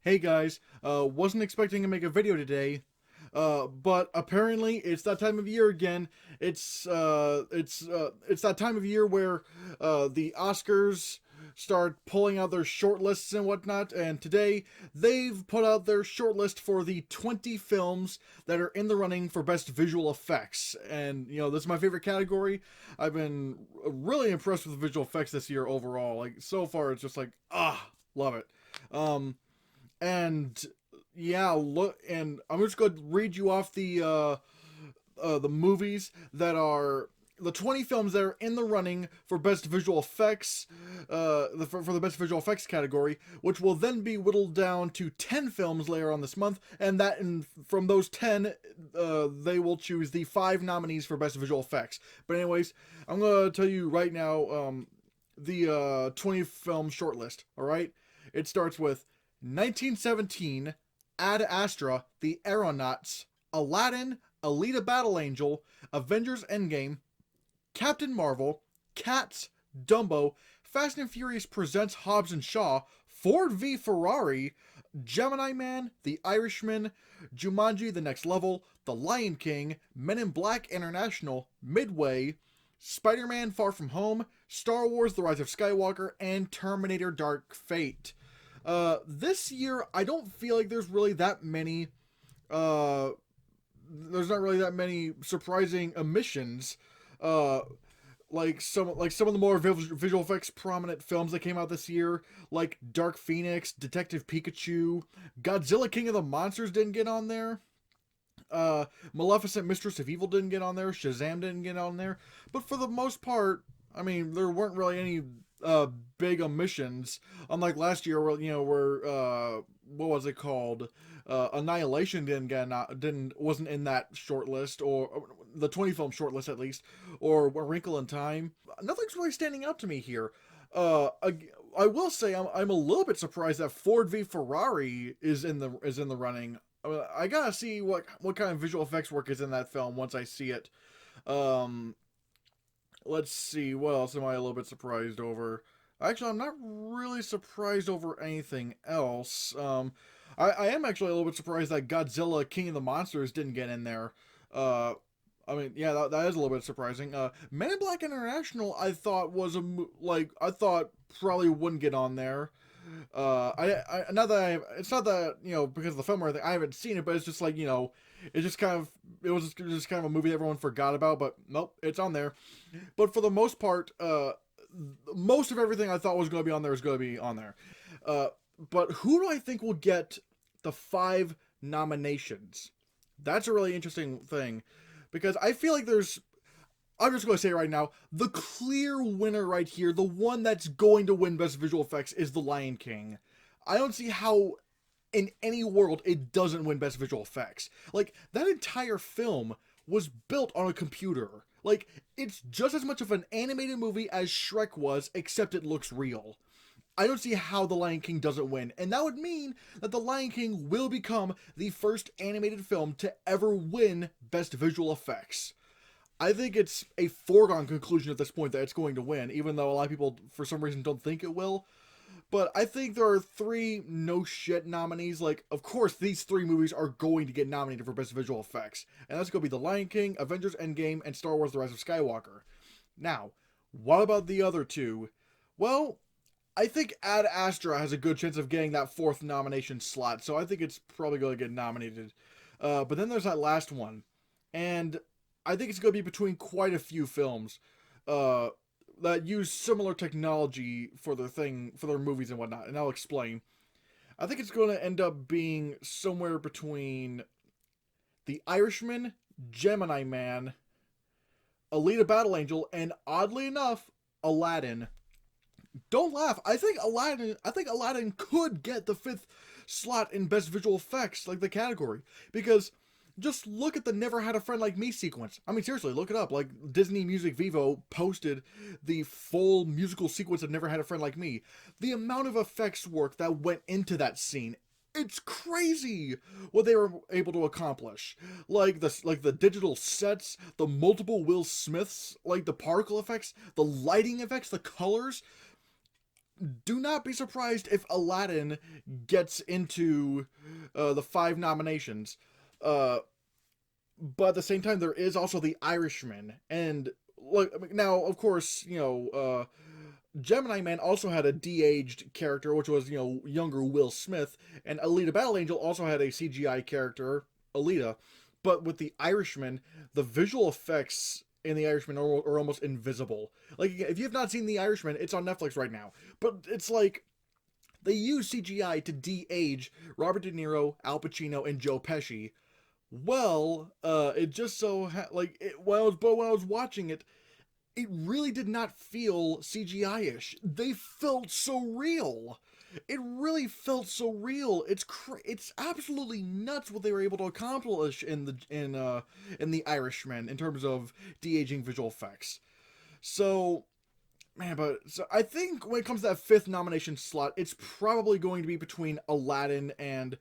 Hey guys, wasn't expecting to make a video today, but apparently it's that time of year again. It's that time of year where the Oscars start pulling out their shortlists and whatnot, and today they've put out their shortlist for the 20 films that are in the running for Best Visual Effects. And, this is my favorite category. I've been really impressed with the visual effects this year overall. Like, so far, it's just like, love it. Um, and yeah, look, and I'm just going to read you off the movies that are the 20 films that are in the running for best visual effects, for the best visual effects category, which will then be whittled down to 10 films later on this month, and from those 10, they will choose the 5 nominees for best visual effects. But anyways, I'm gonna tell you right now, the 20 film shortlist. All right, it starts with 1917, Ad Astra, The Aeronauts, Aladdin, Alita Battle Angel, Avengers Endgame, Captain Marvel, Cats, Dumbo, Fast and Furious Presents Hobbs and Shaw, Ford v Ferrari, Gemini Man, The Irishman, Jumanji The Next Level, The Lion King, Men in Black International, Midway, Spider Man Far From Home, Star Wars The Rise of Skywalker, and Terminator Dark Fate. This year, I don't feel like uh, there's not really that many surprising omissions. Uh, like some of the more visual effects prominent films that came out this year, like Dark Phoenix, Detective Pikachu, Godzilla King of the Monsters didn't get on there. Maleficent Mistress of Evil didn't get on there. Shazam didn't get on there. But for the most part, I mean, there weren't really any uh, big omissions. Unlike last year, where what was it called? Annihilation wasn't in that short list, or the 20 film short list at least, or A Wrinkle in Time. Nothing's really standing out to me here. I will say I'm a little bit surprised that Ford v Ferrari is in the running. I gotta see what kind of visual effects work is in that film once I see it. Um, let's see, what else am I a little bit surprised over? Actually, I'm not really surprised over anything else. I am actually a little bit surprised that Godzilla King of the Monsters didn't get in there. Uh, I mean, yeah, that is a little bit surprising. Men in Black International, I thought I thought probably wouldn't get on there. Not that it's not that because of the film or anything, I haven't seen it, but it's just like it just kind of it was just kind of a movie that everyone forgot about, but nope, it's on there. But for the most part, most of everything I thought was going to be on there is going to be on there. Uh, but who do I think will get the 5 nominations? That's a really interesting thing because I feel like I'm just going to say right now, the clear winner right here, the one that's going to win Best Visual Effects, is The Lion King. I don't see how in any world it doesn't win Best Visual Effects. Like, that entire film was built on a computer. Like, it's just as much of an animated movie as Shrek was, except it looks real. I don't see how The Lion King doesn't win, and that would mean that The Lion King will become the first animated film to ever win Best Visual Effects. I think it's a foregone conclusion at this point that it's going to win, even though a lot of people, for some reason, don't think it will. But I think there are 3 no shit nominees. Like, of course, these 3 movies are going to get nominated for Best Visual Effects. And that's going to be The Lion King, Avengers Endgame, and Star Wars The Rise of Skywalker. Now, what about the other 2? Well, I think Ad Astra has a good chance of getting that 4th nomination slot, so I think it's probably going to get nominated. But then there's that last one. And I think it's going to be between quite a few films. Uh, that use similar technology for their movies and whatnot, and I'll explain. I think it's going to end up being somewhere between The Irishman, Gemini Man, Alita Battle Angel, and oddly enough, Aladdin. Don't laugh. I think Aladdin could get the 5th slot in Best Visual Effects, like the category, because just look at the Never Had a Friend Like Me sequence. I mean, seriously, look it up. Like, Disney Music Vivo posted the full musical sequence of Never Had a Friend Like Me. The amount of effects work that went into that scene, it's crazy what they were able to accomplish. Like the digital sets, the multiple Will Smiths, like the particle effects, the lighting effects, the colors. do not be surprised if Aladdin gets into the 5 nominations. Uh, but at the same time, there is also The Irishman, and look now, of course, Gemini Man also had a de-aged character, which was younger Will Smith, and Alita Battle Angel also had a CGI character, Alita. But with The Irishman, the visual effects in The Irishman are almost invisible. Like, if you have not seen The Irishman, it's on Netflix right now. But it's like they use CGI to de-age Robert De Niro, Al Pacino, and Joe Pesci. Well, it just so when I was watching it, it really did not feel CGI-ish. They felt so real. It really felt so real. It's absolutely nuts what they were able to accomplish in the Irishman in terms of de-aging visual effects. So, man, so I think when it comes to that 5th nomination slot, it's probably going to be between Aladdin and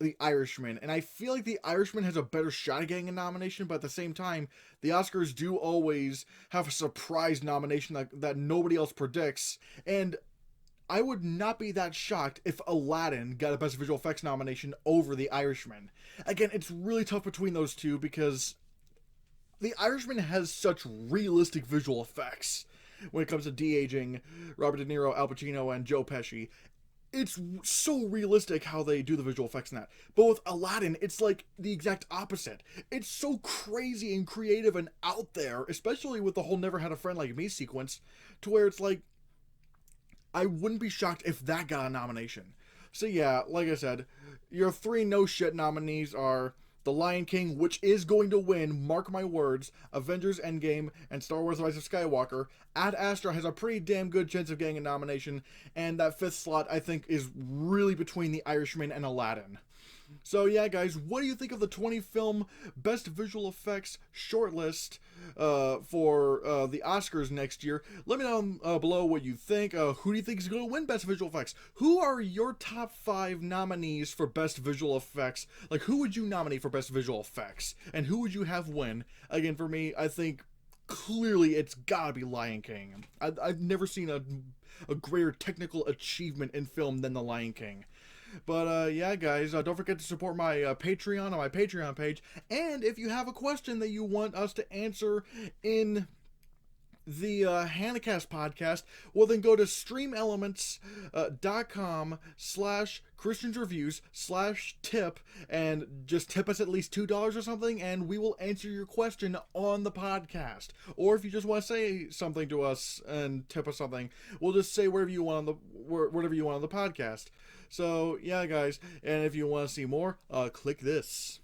The Irishman. And I feel like The Irishman has a better shot at getting a nomination, but at the same time, the Oscars do always have a surprise nomination that nobody else predicts. And I would not be that shocked if Aladdin got a Best Visual Effects nomination over The Irishman. Again, it's really tough between those two because The Irishman has such realistic visual effects when it comes to de-aging Robert De Niro, Al Pacino, and Joe Pesci. It's so realistic how they do the visual effects in that. But with Aladdin, it's like the exact opposite. It's so crazy and creative and out there, especially with the whole Never Had a Friend Like Me sequence, to where it's like, I wouldn't be shocked if that got a nomination. So yeah, like I said, your 3 no-shit nominees are The Lion King, which is going to win, mark my words, Avengers Endgame, and Star Wars The Rise of Skywalker. Ad Astra has a pretty damn good chance of getting a nomination, and that 5th slot, I think, is really between The Irishman and Aladdin. So yeah, guys, what do you think of the 20-film Best Visual Effects shortlist for the Oscars next year? Let me know below what you think. Who do you think is going to win Best Visual Effects? Who are your top 5 nominees for Best Visual Effects? Like, who would you nominate for Best Visual Effects? And who would you have win? Again, for me, I think clearly it's gotta be Lion King. I've never seen a greater technical achievement in film than The Lion King. But yeah, guys, don't forget to support my Patreon on my Patreon page. And if you have a question that you want us to answer in the Hannahcast podcast, well, then go to streamelements.com/ChristiansReviews/tip and just tip us at least $2 or something, and we will answer your question on the podcast. Or if you just want to say something to us and tip us something, we'll just say whatever you want on the podcast. So yeah, guys, and if you want to see more, click this.